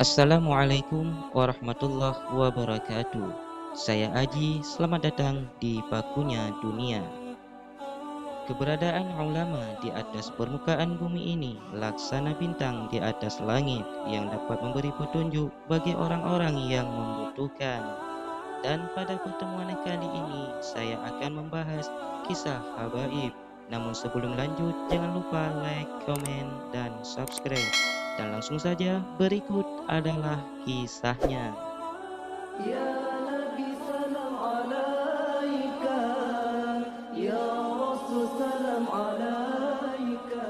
Assalamualaikum warahmatullahi wabarakatuh. Saya Aji, selamat datang di Bakunya Dunia. Keberadaan ulama di atas permukaan bumi ini laksana bintang di atas langit yang dapat memberi petunjuk bagi orang-orang yang membutuhkan. Dan pada pertemuan kali ini saya akan membahas kisah habaib. Namun sebelum lanjut, jangan lupa like, komen, dan subscribe. Dan langsung saja, berikut adalah kisahnya. Ya Nabi salam alaika, Ya Rasul salam alaika.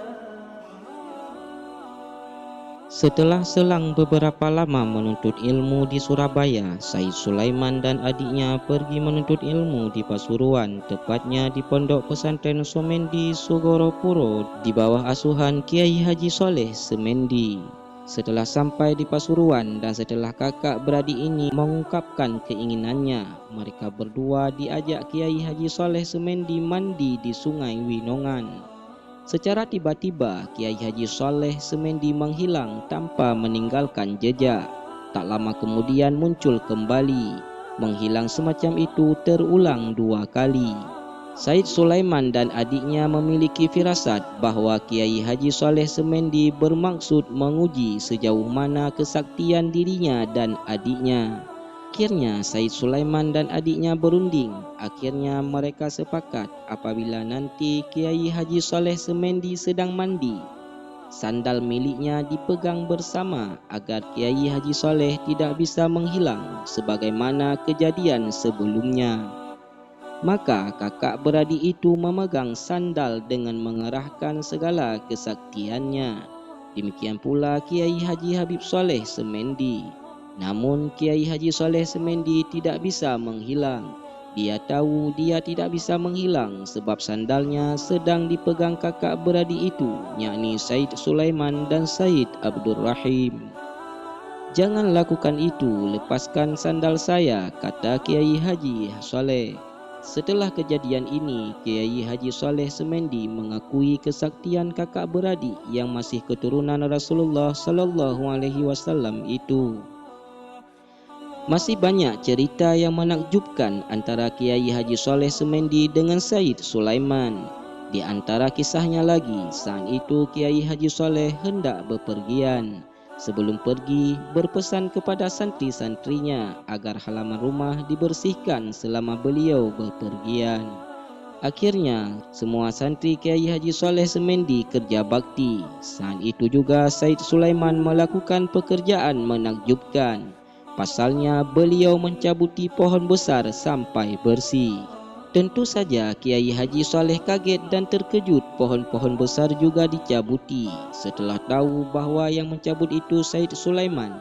Setelah selang beberapa lama menuntut ilmu di Surabaya, Said Sulaiman dan adiknya pergi menuntut ilmu di Pasuruan, tepatnya di Pondok Pesantren Semendi Sugoropuro di bawah asuhan Kiai Haji Soleh Semendi. Setelah sampai di Pasuruan dan setelah kakak beradik ini mengungkapkan keinginannya, mereka berdua diajak Kiai Haji Soleh Semendi mandi di Sungai Winongan. Secara tiba-tiba Kiai Haji Soleh Semendi menghilang tanpa meninggalkan jejak. Tak lama kemudian muncul kembali. Menghilang semacam itu terulang 2 kali. Said Sulaiman dan adiknya memiliki firasat bahwa Kiai Haji Soleh Semendi bermaksud menguji sejauh mana kesaktian dirinya dan adiknya. Akhirnya Said Sulaiman dan adiknya berunding. Akhirnya mereka sepakat apabila nanti Kiai Haji Soleh Semendi sedang mandi, sandal miliknya dipegang bersama agar Kiai Haji Soleh tidak bisa menghilang sebagaimana kejadian sebelumnya. Maka kakak beradik itu memegang sandal dengan mengerahkan segala kesaktiannya. Demikian pula Kiai Haji Habib Soleh Semendi. Namun Kiai Haji Soleh Semendi tidak bisa menghilang. Dia tahu dia tidak bisa menghilang sebab sandalnya sedang dipegang kakak beradik itu, yakni Said Sulaiman dan Said Abdul Rahim. "Jangan lakukan itu, lepaskan sandal saya," kata Kiai Haji Soleh. Setelah kejadian ini, Kiai Haji Soleh Semendi mengakui kesaktian kakak beradik yang masih keturunan Rasulullah Sallallahu Alaihi Wasallam itu. Masih banyak cerita yang menakjubkan antara Kiai Haji Soleh Semendi dengan Said Sulaiman. Di antara kisahnya lagi, saat itu Kiai Haji Soleh hendak bepergian. Sebelum pergi, berpesan kepada santri-santrinya agar halaman rumah dibersihkan selama beliau bepergian. Akhirnya, semua santri Kiai Haji Soleh Semendi kerja bakti. Saat itu juga Said Sulaiman melakukan pekerjaan menakjubkan. Pasalnya beliau mencabuti pohon besar sampai bersih. Tentu saja Kiai Haji Soleh kaget dan terkejut, pohon-pohon besar juga dicabuti. Setelah tahu bahwa yang mencabut itu Said Sulaiman,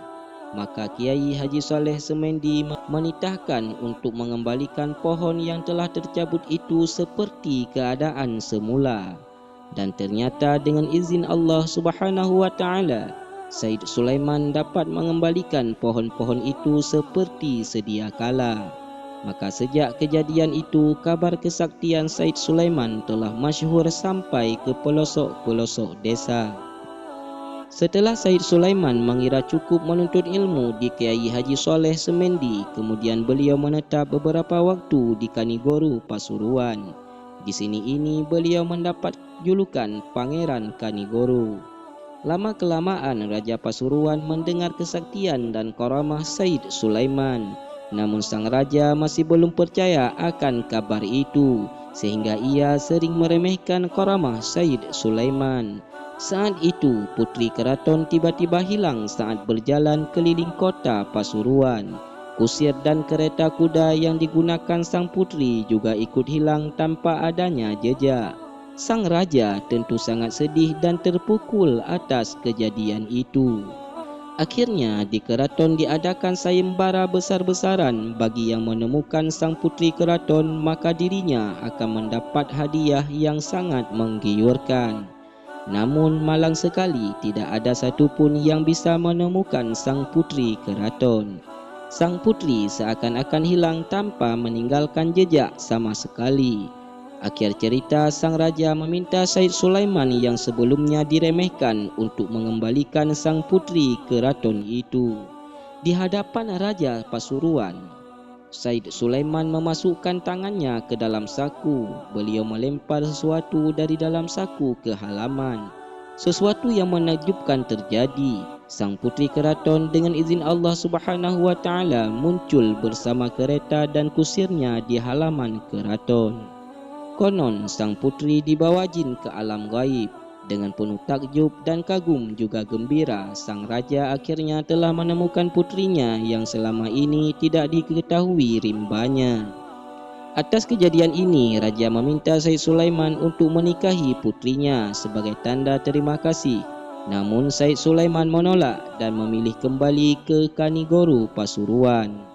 maka Kiai Haji Soleh Semendi menitahkan untuk mengembalikan pohon yang telah tercabut itu seperti keadaan semula. Dan ternyata dengan izin Allah Subhanahu wa Ta'ala, Said Sulaiman dapat mengembalikan pohon-pohon itu seperti sedia kala. Maka sejak kejadian itu, kabar kesaktian Said Sulaiman telah masyhur sampai ke pelosok-pelosok desa. Setelah Said Sulaiman mengira cukup menuntut ilmu di Kiai Haji Soleh Semendi, kemudian beliau menetap beberapa waktu di Kanigoro, Pasuruan. Di sini beliau mendapat julukan Pangeran Kanigoro. Lama-kelamaan Raja Pasuruan mendengar kesaktian dan karamah Said Sulaiman. Namun sang raja masih belum percaya akan kabar itu, sehingga ia sering meremehkan karamah Said Sulaiman. Saat itu putri keraton tiba-tiba hilang saat berjalan keliling kota Pasuruan. Kusir dan kereta kuda yang digunakan sang putri juga ikut hilang tanpa adanya jejak. Sang raja tentu sangat sedih dan terpukul atas kejadian itu. Akhirnya di keraton diadakan sayembara besar-besaran bagi yang menemukan sang putri keraton, maka dirinya akan mendapat hadiah yang sangat menggiurkan. Namun malang sekali tidak ada satupun yang bisa menemukan sang putri keraton. Sang putri seakan-akan hilang tanpa meninggalkan jejak sama sekali. Akhir cerita, sang raja meminta Said Sulaiman yang sebelumnya diremehkan untuk mengembalikan sang putri ke keraton itu. Di hadapan Raja Pasuruan, Said Sulaiman memasukkan tangannya ke dalam saku. Beliau melempar sesuatu dari dalam saku ke halaman. Sesuatu yang menakjubkan terjadi. Sang putri keraton dengan izin Allah Subhanahu wa taala muncul bersama kereta dan kusirnya di halaman keraton. Konon sang putri dibawa jin ke alam gaib. Dengan penuh takjub dan kagum juga gembira, sang raja akhirnya telah menemukan putrinya yang selama ini tidak diketahui rimbanya. Atas kejadian ini, raja meminta Said Sulaiman untuk menikahi putrinya sebagai tanda terima kasih. Namun Said Sulaiman menolak dan memilih kembali ke Kanigoro Pasuruan.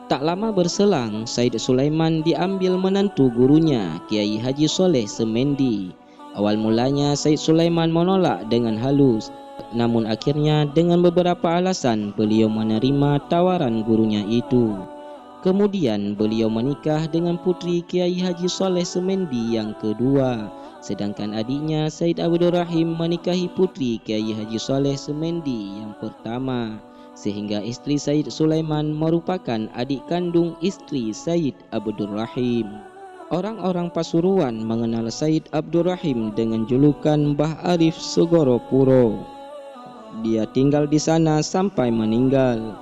Tak lama berselang, Said Sulaiman diambil menantu gurunya, Kiai Haji Soleh Semendi. Awal mulanya Said Sulaiman menolak dengan halus, namun akhirnya dengan beberapa alasan beliau menerima tawaran gurunya itu. Kemudian beliau menikah dengan putri Kiai Haji Soleh Semendi yang kedua, sedangkan adiknya Said Abdul Rahim menikahi putri Kiai Haji Soleh Semendi yang pertama, sehingga istri Said Sulaiman merupakan adik kandung istri Said Abdul Rahim. Orang-orang Pasuruan mengenal Said Abdul Rahim dengan julukan Mbah Arif Segoro Puro. Dia tinggal di sana sampai meninggal.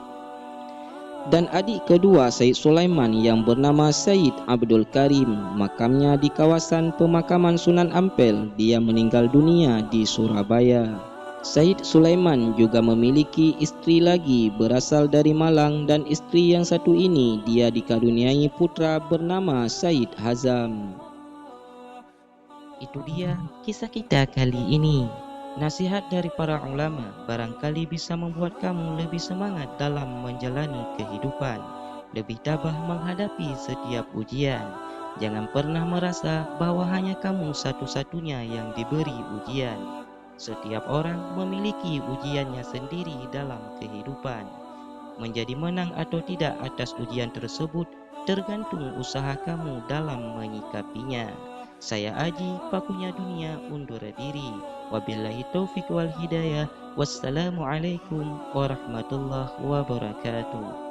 Dan adik kedua Said Sulaiman yang bernama Said Abdul Karim, makamnya di kawasan pemakaman Sunan Ampel. Dia meninggal dunia di Surabaya. Said Sulaiman juga memiliki istri lagi berasal dari Malang, dan istri yang satu ini dia dikaruniai putra bernama Said Hazam. Itu dia kisah kita kali ini. Nasihat dari para ulama barangkali bisa membuat kamu lebih semangat dalam menjalani kehidupan, lebih tabah menghadapi setiap ujian. Jangan pernah merasa bahwa hanya kamu satu-satunya yang diberi ujian. Setiap orang memiliki ujiannya sendiri dalam kehidupan. Menjadi menang atau tidak atas ujian tersebut tergantung usaha kamu dalam menyikapinya. Saya Aji, Pakunya Dunia, undur diri. Wabillahi taufiq wal hidayah. Wassalamualaikum warahmatullahi wabarakatuh.